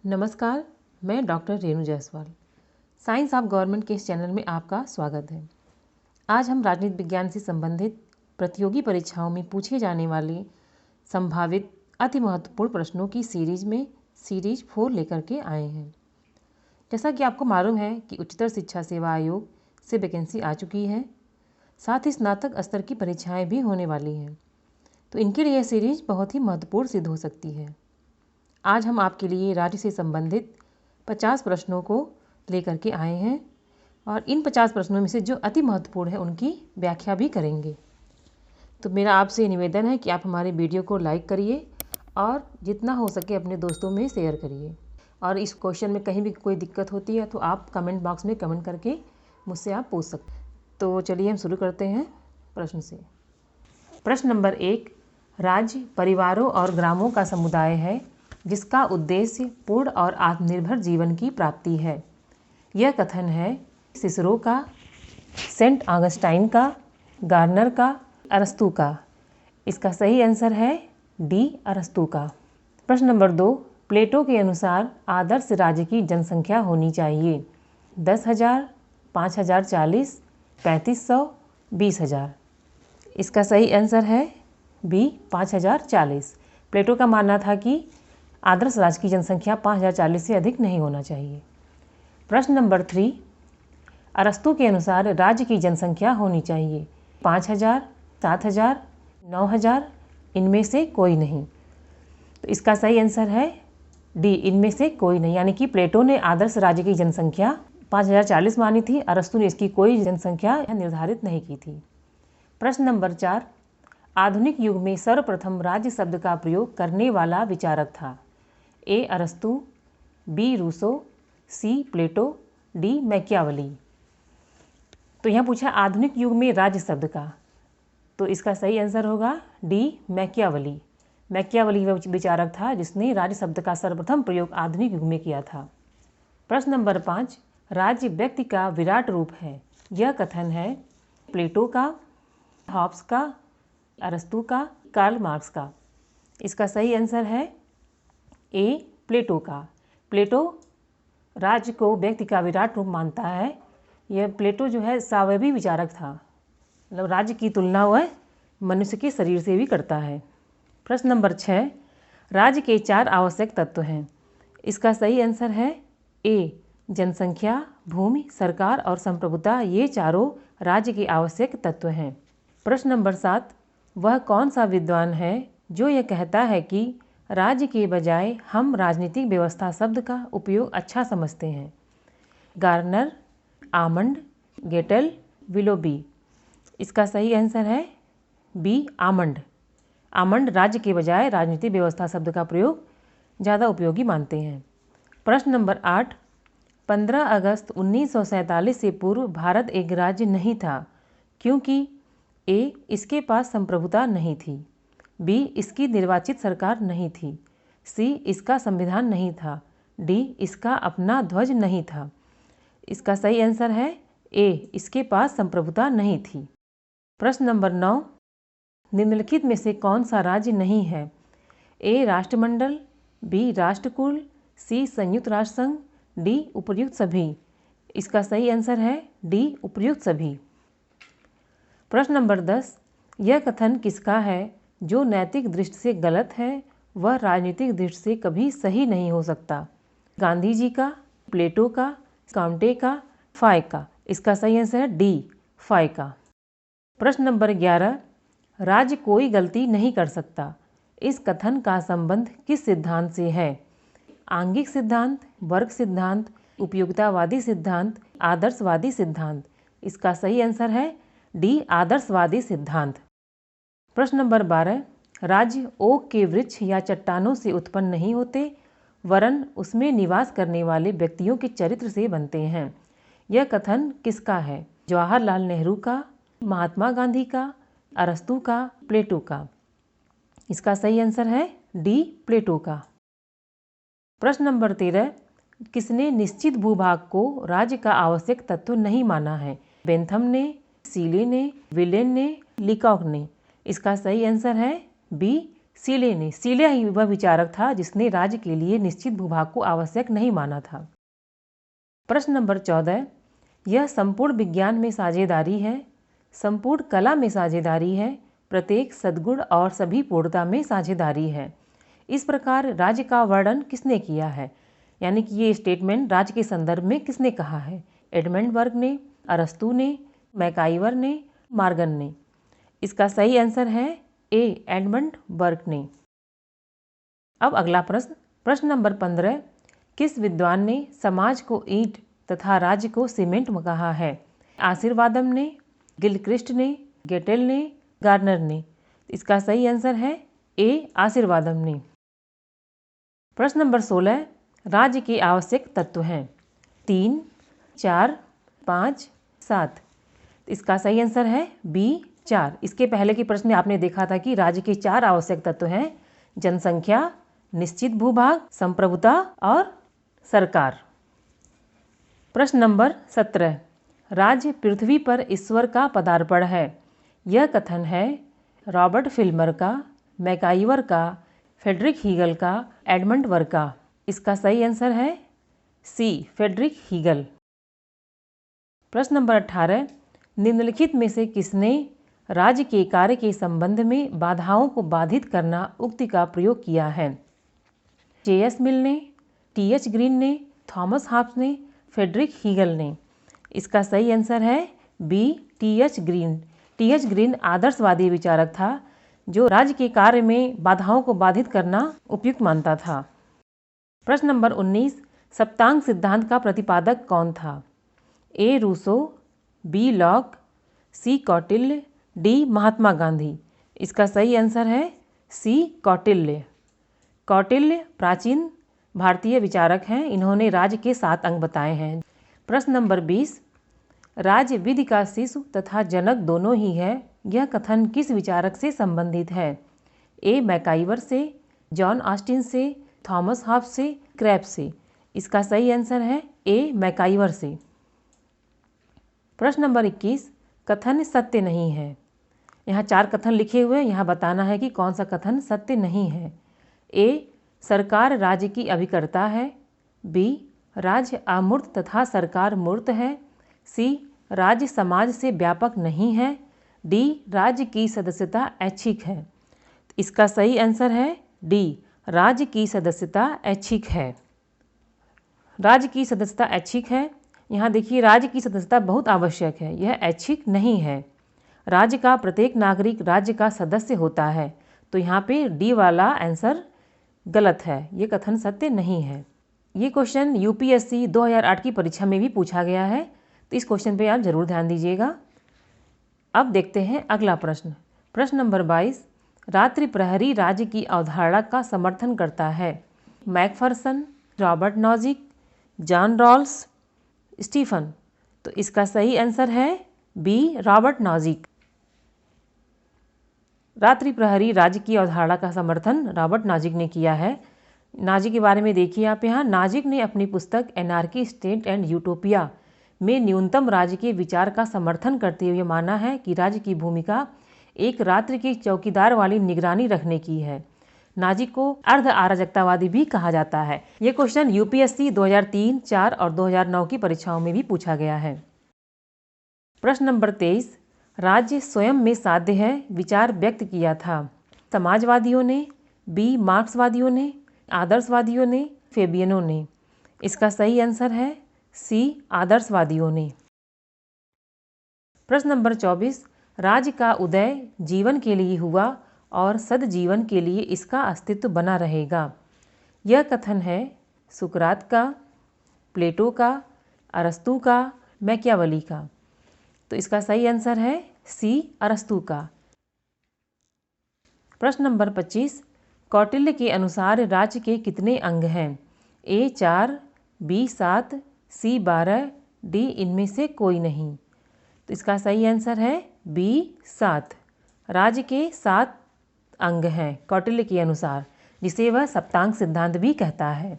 नमस्कार, मैं doctor Renu Jaiswal. Science of government के इस चैनल में आपका स्वागत है। आज हम राजनीति विज्ञान से संबंधित प्रतियोगी परीक्षाओं में पूछे जाने वाले संभावित अति महत्वपूर्ण प्रश्नों की सीरीज 4 लेकर के आए हैं। जैसा कि आपको मालूम है कि उच्चतर शिक्षा सेवा आयोग से वैकेंसी आ चुकी है, साथ ही स्नातक स्तर की परीक्षाएँ भी होने वाली हैं, तो इनके लिए यह सीरीज बहुत ही महत्वपूर्ण सिद्ध हो सकती है। आज हम आपके लिए राज्य से संबंधित 50 प्रश्नों को लेकर के आए हैं और इन 50 प्रश्नों में से जो अति महत्वपूर्ण है उनकी व्याख्या भी करेंगे। तो मेरा आपसे निवेदन है कि आप हमारे वीडियो को लाइक करिए और जितना हो सके अपने दोस्तों में शेयर करिए। और इस क्वेश्चन में कहीं भी कोई दिक्कत होती है तो आप कमेंट बॉक्स में कमेंट करके मुझसे आप पूछ सकते हैं। तो चलिए हम शुरू करते हैं प्रश्न से। प्रश्न नंबर 1, राज्य परिवारों और ग्रामों का समुदाय है जिसका उद्देश्य पूर्ण और आत्मनिर्भर जीवन की प्राप्ति है। यह कथन है सिसरो का, सेंट ऑगस्टाइन का, गार्नर का, अरस्तू का। इसका सही आंसर है डी, अरस्तू का। प्रश्न नंबर 2, प्लेटो के अनुसार आदर्श राज्य की जनसंख्या होनी चाहिए 10,000, 5,040, 3,500, 20,000। इसका सही आंसर है बी, 5,040। प्लेटो का मानना था कि आदर्श राज्य की जनसंख्या 5,040 से अधिक नहीं होना चाहिए। प्रश्न नंबर 3, अरस्तू के अनुसार राज्य की जनसंख्या होनी चाहिए 5,000, 7,000, 9,000, इनमें से कोई नहीं। तो इसका सही आंसर है डी, इनमें से कोई नहीं। यानी कि प्लेटो ने आदर्श राज्य की जनसंख्या 5,040 मानी थी, अरस्तू ने इसकी कोई जनसंख्या निर्धारित नहीं की थी। प्रश्न नंबर 4, आधुनिक युग में सर्वप्रथम राज्य शब्द का प्रयोग करने वाला विचारक था। ए, अरस्तू, बी, रूसो, सी, प्लेटो, डी, मैकियावली। तो यहाँ पूछा आधुनिक युग में राज्य शब्द का, तो इसका सही आंसर होगा डी, मैकियावली। मैकियावली वह विचारक था जिसने राज्य शब्द का सर्वप्रथम प्रयोग आधुनिक युग में किया था। प्रश्न नंबर 5, राज्य व्यक्ति का विराट रूप है। यह कथन है प्लेटो का, हॉब्स का, अरस्तू का, कार्ल मार्क्स का। इसका सही आंसर है ए, प्लेटो का। प्लेटो राज्य को व्यक्ति का विराट रूप मानता है। यह प्लेटो जो है स्वावयवी विचारक था, मतलब राज्य की तुलना वह मनुष्य के शरीर से भी करता है। प्रश्न नंबर 6, राज्य के 4 आवश्यक तत्व हैं। इसका सही आंसर है ए, जनसंख्या, भूमि, सरकार और संप्रभुता। ये चारों राज्य के आवश्यक तत्व हैं। प्रश्न नंबर 7, वह कौन सा विद्वान है जो यह कहता है कि राज्य के बजाय हम राजनीतिक व्यवस्था शब्द का उपयोग अच्छा समझते हैं। Garner, Almond, Gettell, Willoughby. इसका सही आंसर है बी, आमंड। आमंड राज्य के बजाय राजनीतिक व्यवस्था शब्द का प्रयोग ज़्यादा उपयोगी मानते हैं। प्रश्न नंबर 8, 15 अगस्त 1947 से पूर्व भारत एक राज्य नहीं था क्योंकि ए, इसके पास संप्रभुता नहीं थी, बी, इसकी निर्वाचित सरकार नहीं थी, सी, इसका संविधान नहीं था, डी, इसका अपना ध्वज नहीं था। इसका सही आंसर है ए, इसके पास संप्रभुता नहीं थी। प्रश्न नंबर 9, निम्नलिखित में से कौन सा राज्य नहीं है। ए, राष्ट्रमंडल, बी, राष्ट्रकुल, सी, संयुक्त राष्ट्र संघ, डी, उपर्युक्त सभी। इसका सही आंसर है डी, उपर्युक्त सभी। प्रश्न नंबर 10, यह कथन किसका है जो नैतिक दृष्टि से गलत है वह राजनीतिक दृष्टि से कभी सही नहीं हो सकता। गांधी जी का, प्लेटो का, काउंटे का, फाय का। इसका सही आंसर है डी, फाय का। प्रश्न नंबर 11, राज्य कोई गलती नहीं कर सकता। इस कथन का संबंध किस सिद्धांत से है। आंगिक सिद्धांत, वर्ग सिद्धांत, उपयोगितावादी सिद्धांत, आदर्शवादी सिद्धांत। इसका सही आंसर है डी, आदर्शवादी सिद्धांत। प्रश्न नंबर 12, राज्य ओक के वृक्ष या चट्टानों से उत्पन्न नहीं होते वरन उसमें निवास करने वाले व्यक्तियों के चरित्र से बनते हैं। यह कथन किसका है। जवाहरलाल नेहरू का, महात्मा गांधी का, अरस्तू का, प्लेटो का। इसका सही आंसर है डी, प्लेटो का। प्रश्न नंबर 13, किसने निश्चित भूभाग को राज्य का आवश्यक तत्व नहीं माना है। बेंथम ने, सीले ने, विलेन ने, लीकॉक ने। इसका सही आंसर है बी, सीले ही वह विचारक था जिसने राज्य के लिए निश्चित भूभाग को आवश्यक नहीं माना था। प्रश्न नंबर 14, यह संपूर्ण विज्ञान में साझेदारी है, संपूर्ण कला में साझेदारी है, प्रत्येक सद्गुण और सभी पूर्णता में साझेदारी है। इस प्रकार राज्य का वर्णन किसने किया है, यानी कि ये स्टेटमेंट राज्य के संदर्भ में किसने कहा है? एडमंड बर्ग ने, अरस्तू ने, मैकाइवर ने, मॉर्गन ने। इसका सही आंसर है ए, एडमंड बर्ग ने। अब अगला प्रश्न, प्रश्न नंबर 15, किस विद्वान ने समाज को ईंट तथा राज्य को सीमेंट कहा है? आशीर्वादम ने, गिलक्रिस्ट ने, गेटेल ने, गार्नर ने। इसका सही आंसर है ए, आशीर्वादम ने। प्रश्न नंबर 16, राज्य के आवश्यक तत्व हैं 3, 4, 5, 7। इसका सही आंसर है बी, 4। इसके पहले के प्रश्न में आपने देखा था कि राज्य के 4 आवश्यक तत्व हैं: जनसंख्या, निश्चित भूभाग, संप्रभुता और सरकार। प्रश्न नंबर 17, राज्य पृथ्वी पर ईश्वर का पदार्पण है। यह कथन है रॉबर्ट फिल्मर का, मैकाइवर का, फ्रेडरिक हीगल का, एडमंड बर्ग का। इसका सही आंसर है सी, फ्रेडरिक हीगल। प्रश्न नंबर 18, निम्नलिखित में से किसने राज्य के कार्य के संबंध में बाधाओं को बाधित करना उक्ति का प्रयोग किया है? J.S. मिल ने, T.H. ग्रीन ने, थॉमस हॉब्स ने, फ्रेडरिक हीगल ने। इसका सही आंसर है B, T.H. Green. T.H. Green आदर्शवादी विचारक था जो राज्य के कार्य में बाधाओं को बाधित करना उपयुक्त मानता था। प्रश्न नंबर 19, सप्तांग सिद्धांत का प्रतिपादक कौन था? ए, रूसो, बी, लॉक, सी, कौटिल्य, डी, महात्मा गांधी। इसका सही आंसर है सी, कौटिल्य। कौटिल्य प्राचीन भारतीय विचारक हैं। इन्होंने राज्य के 7 अंग बताए हैं। प्रश्न नंबर 20, राज्य विधि का शिशु तथा जनक दोनों ही है। यह कथन किस विचारक से संबंधित है? ए, मैकाइवर से, जॉन ऑस्टिन से, थॉमस हॉब्स से, क्रैब्स से। इसका सही आंसर है ए, मैकाइवर से। प्रश्न नंबर 21, कथन सत्य नहीं है। यहाँ 4 कथन लिखे हुए हैं, यहाँ बताना है कि कौन सा कथन सत्य नहीं है। ए, सरकार राज्य की अभिकर्ता है। बी, राज्य अमूर्त तथा सरकार मूर्त है। सी, राज्य समाज से व्यापक नहीं है। डी, राज्य की सदस्यता ऐच्छिक है। इसका सही आंसर है डी, राज्य की सदस्यता ऐच्छिक है। राज्य की सदस्यता ऐच्छिक है। यहाँ देखिए, राज्य की सदस्यता बहुत आवश्यक है, यह ऐच्छिक नहीं है। राज्य का प्रत्येक नागरिक राज्य का सदस्य होता है। तो यहाँ पे डी वाला आंसर गलत है, ये कथन सत्य नहीं है। ये क्वेश्चन यूपीएससी 2008 की परीक्षा में भी पूछा गया है, तो इस क्वेश्चन पे आप जरूर ध्यान दीजिएगा। अब देखते हैं अगला प्रश्न। प्रश्न नंबर 22, रात्रि प्रहरी राज्य की अवधारणा का समर्थन करता है। Macpherson, Robert Nozick, John Rawls, Stephen. तो इसका सही आंसर है बी, रॉबर्ट नॉजिक। रात्रि प्रहरी राज्य की अवधारणा का समर्थन रॉबर्ट नॉजिक ने किया है। नाजिक के बारे में देखिए आप यहाँ, नाजिक ने अपनी पुस्तक एनार्की, स्टेट एंड यूटोपिया में न्यूनतम राज्य के विचार का समर्थन करते हुए माना है कि राज्य की भूमिका एक रात्रि के चौकीदार वाली निगरानी रखने की है। नाजिक को अर्ध अराजकतावादी भी कहा जाता है। ये क्वेश्चन यूपीएससी 2003, 4 और 2009 की परीक्षाओं में भी पूछा गया है। प्रश्न नंबर 23, राज्य स्वयं में साध्य है विचार व्यक्त किया था। समाजवादियों ने, बी, मार्क्सवादियों ने, आदर्शवादियों ने, फेबियनों ने। इसका सही आंसर है सी, आदर्शवादियों ने। प्रश्न नंबर 24, राज्य का उदय जीवन के लिए हुआ और सदजीवन के लिए इसका अस्तित्व बना रहेगा। यह कथन है सुकरात का, प्लेटो का, अरस्तू का, मैकियावेली का। तो इसका सही आंसर है सी, अरस्तू का। प्रश्न नंबर 25, कौटिल्य के अनुसार राज्य के कितने अंग हैं? ए, 4, बी, 7, सी, 12, डी, इनमें से कोई नहीं। तो इसका सही आंसर है बी, 7। राज्य के 7 अंग हैं कौटिल्य के अनुसार, जिसे वह सप्तांग सिद्धांत भी कहता है।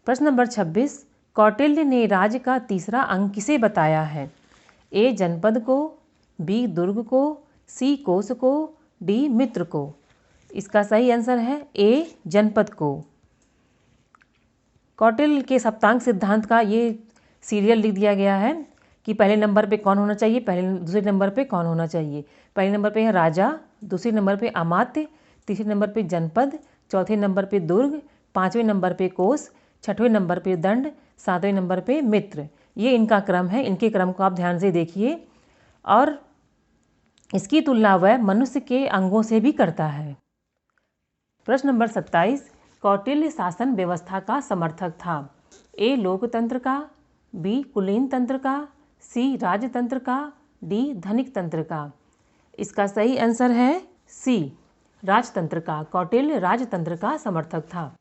प्रश्न नंबर 26, कौटिल्य ने राज्य का तीसरा अंग किसे बताया है? ए, जनपद को, बी, दुर्ग को, सी, कोष को, डी, मित्र को। इसका सही आंसर है ए, जनपद को। कौटिल्य के सप्तांग सिद्धांत का ये सीरियल लिख दिया गया है कि पहले नंबर पे कौन होना चाहिए, दूसरे नंबर पे कौन होना चाहिए। पहले नंबर पे है राजा, दूसरे नंबर पे अमात्य, तीसरे नंबर पे जनपद, चौथे नंबर पे दुर्ग, पाँचवें नंबर पे कोस, छठवें नंबर पे दंड, सातवें नंबर पे मित्र। ये इनका क्रम है। इनके क्रम को आप ध्यान से देखिए और इसकी तुलना वह मनुष्य के अंगों से भी करता है। प्रश्न नंबर 27, कौटिल्य शासन व्यवस्था का समर्थक था। ए, लोकतंत्र का, बी, कुलीन तंत्र का, सी, राजतंत्र का, डी, धनिक तंत्र का। इसका सही आंसर है सी, राजतंत्र का। कौटिल्य राजतंत्र का समर्थक था।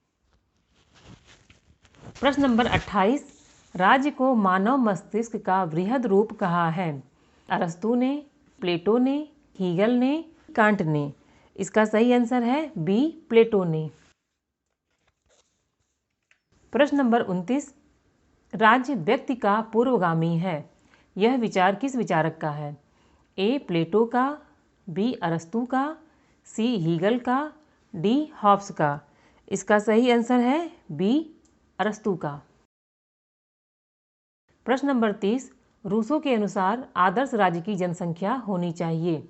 प्रश्न नंबर 28, राज्य को मानव मस्तिष्क का वृहद रूप कहा है। अरस्तु ने, प्लेटो ने, हीगल ने, कांट ने। इसका सही आंसर है बी, प्लेटो ने। प्रश्न नंबर 29, राज्य व्यक्ति का पूर्वगामी है। यह विचार किस विचारक का है। ए, प्लेटो का, बी, अरस्तु का, सी, हीगल का, डी, हॉब्स का। इसका सही आंसर है बी, अरस्तु का। प्रश्न नंबर 30, रूसो के अनुसार आदर्श राज्य की जनसंख्या होनी चाहिए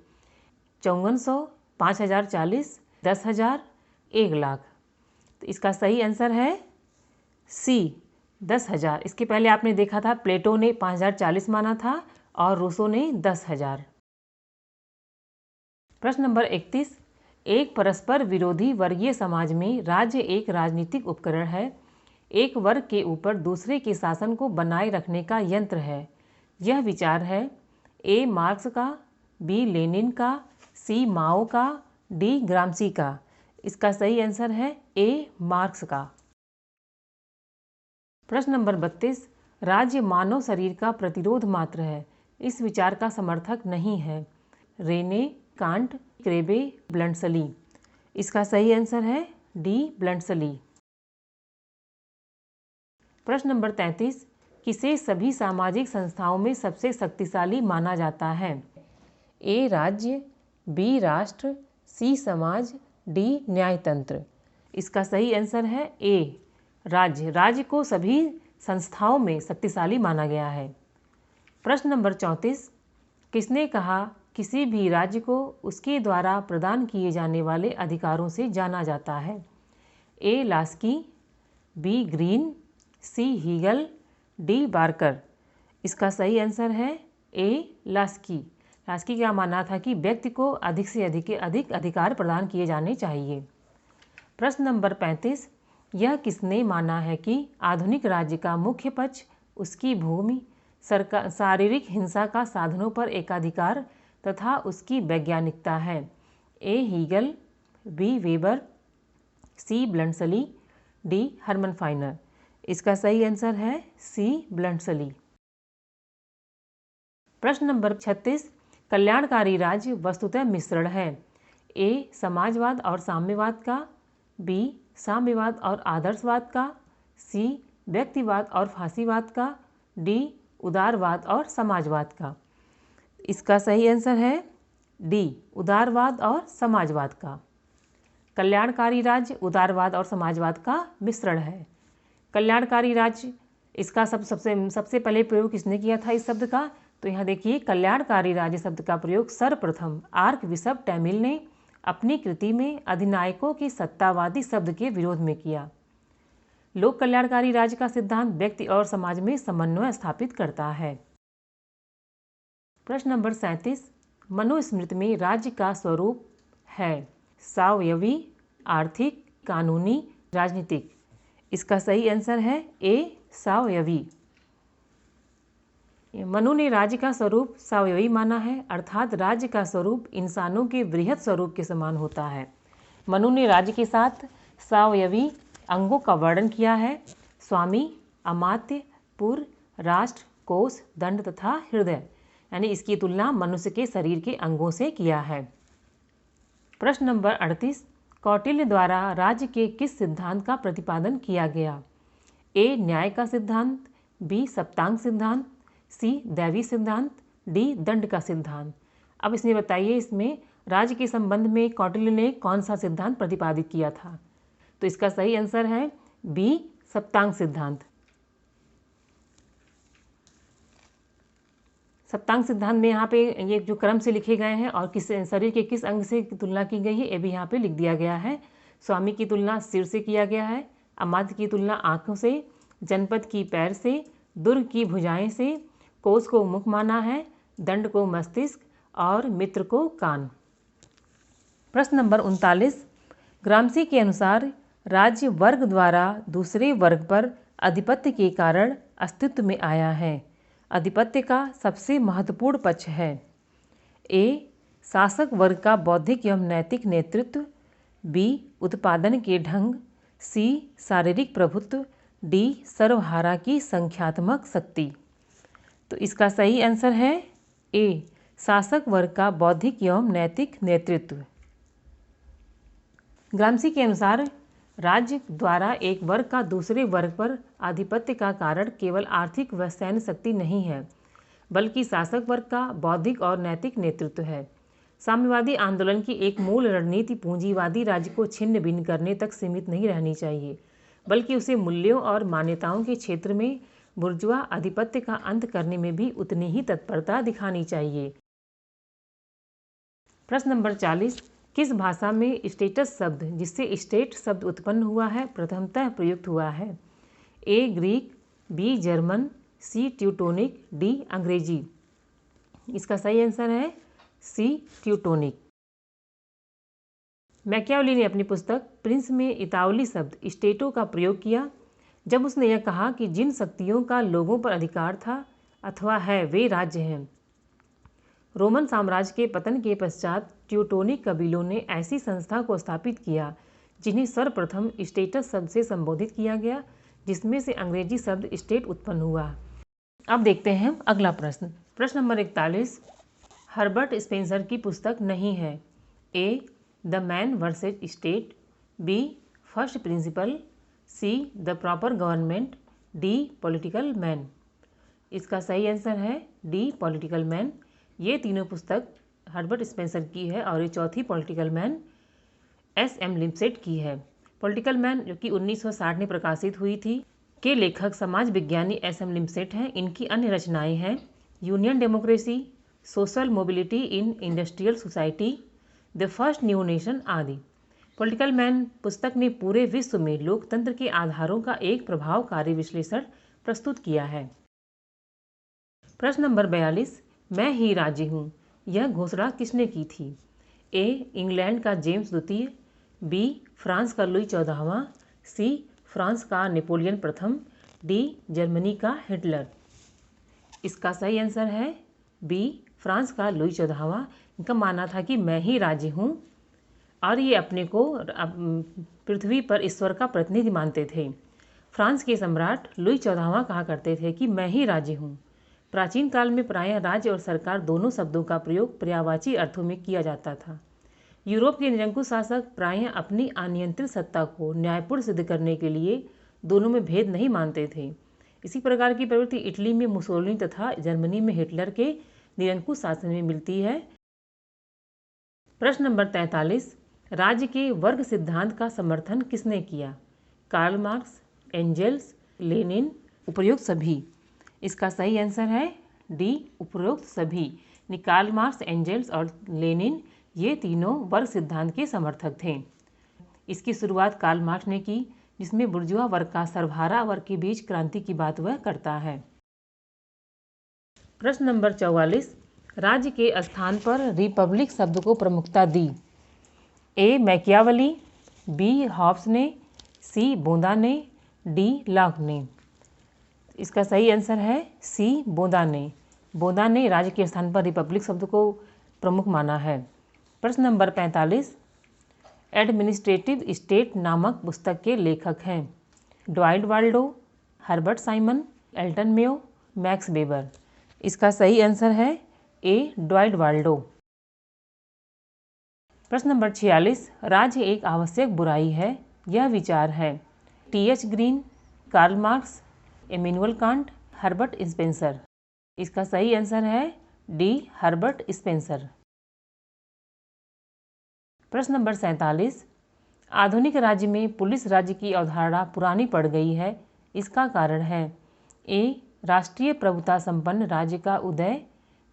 5400, 5040, 10,000, 1,00,000। तो इसका सही आंसर है सी, 10,000। इसके पहले आपने देखा था प्लेटो ने 5040 माना था और रूसो ने 10,000। प्रश्न नंबर 31, एक परस्पर विरोधी वर्गीय समाज में राज्य एक राजनीतिक उपकरण है। एक वर्ग के ऊपर दूसरे के शासन को बनाए रखने का यंत्र है। यह विचार है ए, मार्क्स का, बी, लेनिन का, सी, माओ का, डी, ग्रामसी का। इसका सही आंसर है ए, मार्क्स का। प्रश्न नंबर 32, राज्य मानव शरीर का प्रतिरोध मात्र है। इस विचार का समर्थक नहीं है। Rene, Kant, Krabbe, Bluntschli. इसका सही आंसर है डी, ब्लंटसली। प्रश्न नंबर 33, किसे सभी सामाजिक संस्थाओं में सबसे शक्तिशाली माना जाता है। ए, राज्य, बी, राष्ट्र, सी, समाज, डी, न्यायतंत्र। इसका सही आंसर है ए, राज्य। राज्य को सभी संस्थाओं में शक्तिशाली माना गया है। प्रश्न नंबर 34, किसने कहा किसी भी राज्य को उसके द्वारा प्रदान किए जाने वाले अधिकारों से जाना जाता है। ए, लास्की, बी, ग्रीन, सी, हीगल, डी, बार्कर। इसका सही आंसर है ए, लास्की। लास्की का मानना था कि व्यक्ति को अधिक से अधिक अधिकार प्रदान किए जाने चाहिए। प्रश्न नंबर 35, यह किसने माना है कि आधुनिक राज्य का मुख्य पक्ष उसकी भूमि, शारीरिक हिंसा का साधनों पर एकाधिकार तथा उसकी वैज्ञानिकता है। ए, हीगल, बी, वेबर, सी, ब्लंटसली, डी, हरमन फाइनर। इसका सही आंसर है सी, ब्लंटसली। प्रश्न नंबर 36, कल्याणकारी राज्य वस्तुतः मिश्रण है। ए, समाजवाद और साम्यवाद का, बी, साम्यवाद और आदर्शवाद का, सी, व्यक्तिवाद और फांसीवाद का, डी, उदारवाद और समाजवाद का। इसका सही आंसर है डी, उदारवाद और समाजवाद का। कल्याणकारी राज्य उदारवाद और समाजवाद का मिश्रण है। कल्याणकारी राज्य, इसका सबसे पहले प्रयोग किसने किया था इस शब्द का। तो यहाँ देखिए, कल्याणकारी राज्य शब्द का प्रयोग सर्वप्रथम आर्क बिशप टैमिल ने अपनी कृति में अधिनायकों के सत्तावादी शब्द के विरोध में किया। लोक कल्याणकारी राज्य का सिद्धांत व्यक्ति और समाज में समन्वय स्थापित करता है। प्रश्न नंबर 37, मनुस्मृति में राज्य का स्वरूप है स्वायवी, आर्थिक, कानूनी, राजनीतिक। इसका सही आंसर है ए, स्वायवी। मनु ने राज्य का स्वरूप स्वायवी माना है, अर्थात राज्य का स्वरूप इंसानों के वृहद स्वरूप के समान होता है। मनु ने राज्य के साथ स्वायवी अंगों का वर्णन किया है। स्वामी, अमात्य, पुर, राष्ट्र, कोष, दंड तथा हृदय, यानी इसकी तुलना मनुष्य के शरीर के अंगों से किया है। प्रश्न नंबर 38, कौटिल्य द्वारा राज्य के किस सिद्धांत का प्रतिपादन किया गया। ए, न्याय का सिद्धांत, बी, सप्तांग सिद्धांत, सी, दैवी सिद्धांत, डी, दंड का सिद्धांत। अब इसमें बताइए, इसमें राज्य के संबंध में कौटिल्य ने कौन सा सिद्धांत प्रतिपादित किया था? तो इसका सही आंसर है बी, सप्तांग सिद्धांत। सप्तांग सिद्धांत में यहाँ पे ये जो क्रम से लिखे गए हैं और किस शरीर के किस अंग से तुलना की गई है ये भी यहाँ पे लिख दिया गया है। स्वामी की तुलना सिर से किया गया है, अमात्य की तुलना आँखों से, जनपद की पैर से, दुर्ग की भुजाएं से, कोष को मुख माना है, दंड को मस्तिष्क और मित्र को कान। प्रश्न नंबर 39, ग्रामसी के अनुसार राज्य वर्ग द्वारा दूसरे वर्ग पर आधिपत्य के कारण अस्तित्व में आया है। आधिपत्य का सबसे महत्वपूर्ण पक्ष है ए, शासक वर्ग का बौद्धिक एवं नैतिक नेतृत्व, बी, उत्पादन के ढंग, सी, शारीरिक प्रभुत्व, डी, सर्वहारा की संख्यात्मक शक्ति। तो इसका सही आंसर है ए, शासक वर्ग का बौद्धिक एवं नैतिक नेतृत्व। ग्रामसी के अनुसार राज्य द्वारा एक वर्ग का दूसरे वर्ग पर आधिपत्य का कारण केवल आर्थिक व सैन्य शक्ति नहीं है, बल्कि शासक वर्ग का बौद्धिक और नैतिक नेतृत्व है। साम्यवादी आंदोलन की एक मूल रणनीति पूंजीवादी राज्य को छिन्न भिन्न करने तक सीमित नहीं रहनी चाहिए, बल्कि उसे मूल्यों और मान्यताओं के क्षेत्र में बुर्जुआ आधिपत्य का अंत करने में भी उतनी ही तत्परता दिखानी चाहिए। प्रश्न नंबर 40, किस भाषा में स्टेटस शब्द जिससे स्टेट शब्द उत्पन्न हुआ है प्रथमतः प्रयुक्त हुआ है? ए, ग्रीक, बी, जर्मन, सी, ट्यूटोनिक, डी, अंग्रेजी। इसका सही आंसर है सी, ट्यूटोनिक। मैकियावेली ने अपनी पुस्तक प्रिंस में इतावली शब्द स्टेटो का प्रयोग किया जब उसने यह कहा कि जिन शक्तियों का लोगों पर अधिकार था अथवा है वे राज्य हैं। रोमन साम्राज्य के पतन के पश्चात ट्यूटोनिक कबीलों ने ऐसी संस्था को स्थापित किया जिन्हें सर्वप्रथम स्टेटस शब्द से संबोधित किया गया, जिसमें से अंग्रेजी शब्द स्टेट उत्पन्न हुआ। अब देखते हैं अगला प्रश्न। प्रश्न नंबर 41, हर्बर्ट स्पेंसर की पुस्तक नहीं है? A, the man versus state, B, first principle, C, the proper government, D, political man. इसका सही आंसर है डी, पॉलिटिकल मैन। ये तीनों पुस्तक हर्बर्ट स्पेंसर की है और ये चौथी पॉलिटिकल मैन एस.एम. लिम्सेट की है। पॉलिटिकल मैन जो कि 1960 में प्रकाशित हुई थी के लेखक समाज विज्ञानी एस.एम. लिम्सेट हैं। इनकी अन्य रचनाएं हैं union democracy, social mobility in industrial society, the first new nation आदि। पॉलिटिकल मैन पुस्तक ने पूरे विश्व में लोकतंत्र के आधारों का एक प्रभावकारी विश्लेषण प्रस्तुत किया है। प्रश्न नंबर 42, मैं ही राज्य हूँ, यह घोषणा किसने की थी? ए, इंग्लैंड का जेम्स द्वितीय, बी, फ्रांस का लुई 14वां, सी, फ्रांस का नेपोलियन प्रथम, डी, जर्मनी का हिटलर। इसका सही आंसर है बी, फ्रांस का लुई 14वां। इनका मानना था कि मैं ही राज्य हूँ और ये अपने को पृथ्वी पर ईश्वर का प्रतिनिधि मानते थे। फ्रांस के सम्राट लुई 14वां कहा करते थे कि मैं ही राज्य हूँ। प्राचीन काल में प्रायः राज्य और सरकार दोनों शब्दों का प्रयोग पर्यायवाची अर्थों में किया जाता था। यूरोप के निरंकुश शासक प्रायः अपनी अनियंत्रित सत्ता को न्यायपूर्ण सिद्ध करने के लिए दोनों में भेद नहीं मानते थे। इसी प्रकार की प्रवृत्ति इटली में मुसोलिनी तथा जर्मनी में हिटलर के निरंकुश शासन में मिलती है। प्रश्न नंबर 43, राज्य के वर्ग सिद्धांत का समर्थन किसने किया? कार्ल मार्क्स, एंजेल्स, लेनिन, उपरोक्त सभी। इसका सही आंसर है डी, उपरोक्त सभी। कार्ल मार्क्स, एंजेल्स और लेनिन ये तीनों वर्ग सिद्धांत के समर्थक थे। इसकी शुरुआत कार्ल मार्क्स ने की, जिसमें बुर्जुआ वर्ग का सर्वहारा वर्ग के बीच क्रांति की बात वह करता है। प्रश्न नंबर 44, राज्य के स्थान पर रिपब्लिक शब्द को प्रमुखता दी? ए, मैकियावेली, बी, हॉब्स ने, सी, बोंदा ने, डी, लॉक ने। इसका सही आंसर है सी, बोंदा ने। बोंदा ने राज्य के स्थान पर रिपब्लिक शब्द को प्रमुख माना है। प्रश्न नंबर 45, एडमिनिस्ट्रेटिव स्टेट नामक पुस्तक के लेखक हैं? Dwight Waldo, Herbert Simon, Elton Mayo, Max Weber. इसका सही आंसर है ए, ड्वाइट वाल्डो। प्रश्न नंबर 46, राज्य एक आवश्यक बुराई है, यह विचार है? T H. Green, Karl Marx, Immanuel Kant, Herbert Spencer. इसका सही आंसर है डी, हर्बर्ट स्पेंसर। प्रश्न नंबर 47, आधुनिक राज्य में पुलिस राज्य की अवधारणा पुरानी पड़ गई है, इसका कारण है ए राष्ट्रीय प्रभुता संपन्न राज्य का उदय,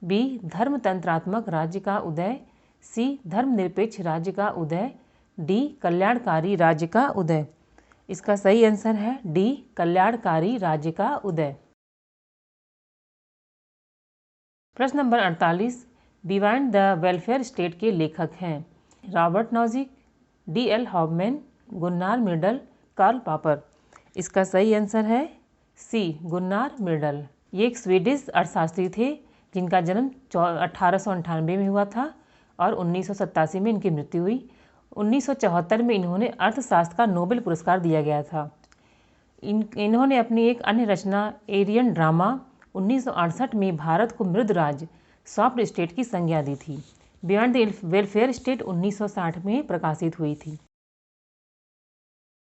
बी धर्मतंत्रात्मक राज्य का उदय, सी धर्मनिरपेक्ष राज्य का उदय, डी कल्याणकारी राज्य का उदय। इसका सही आंसर है डी कल्याणकारी राज्य का उदय। प्रश्न number 48, beyond the welfare state के लेखक हैं Robert Nozick, D L. Hobman, Gunnar Myrdal, Karl Popper. इसका सही आंसर है सी गुन्नार मिर्डल। ये एक स्वीडिश अर्थशास्त्री थे जिनका जन्म 1898 में हुआ था और 1987 में इनकी मृत्यु हुई। 1974 में इन्होंने अर्थशास्त्र का नोबेल पुरस्कार दिया गया था। इन्होंने अपनी एक अन्य रचना एरियन ड्रामा 1968 में भारत को मृद राज्य सॉफ्ट स्टेट की संज्ञा दी थी। बियॉन्ड द वेलफेयर स्टेट 1960 में प्रकाशित हुई थी।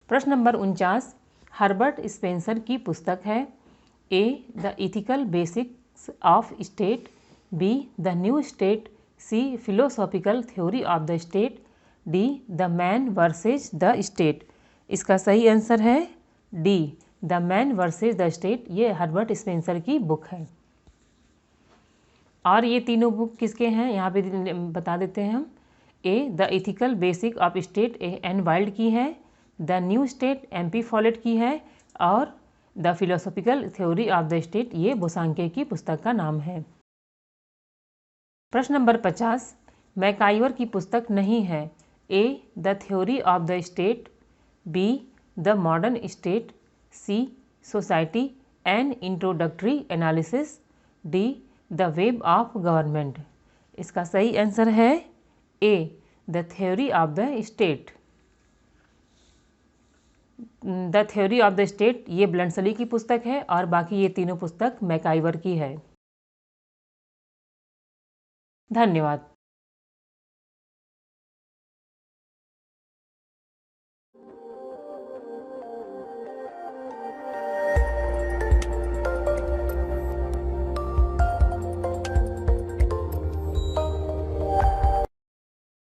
प्रश्न नंबर 49, हर्बर्ट स्पेंसर की पुस्तक है A the ethical basics of state, B the new state, C philosophical theory of the state, D the man versus the state. इसका सही आंसर है D the man versus the state. ये Herbert Spencer की book है। और ये तीनों book किसके हैं यहाँ पे बता देते हैं हम। A the ethical basic of state N Wilde की है, the new state M P. Follett की है और the philosophical theory of the state ये बोसांके की पुस्तक का नाम है। प्रश्न नंबर 50, मैकाइवर की पुस्तक नहीं है A the theory of the state, B the modern state, C society an introductory analysis, D the web of government. इसका सही आंसर है A the theory of the state. The theory of the state ये Bluntschli की पुस्तक है और बाकी ये तीनों पुस्तक मैकाइवर की है। धन्यवाद।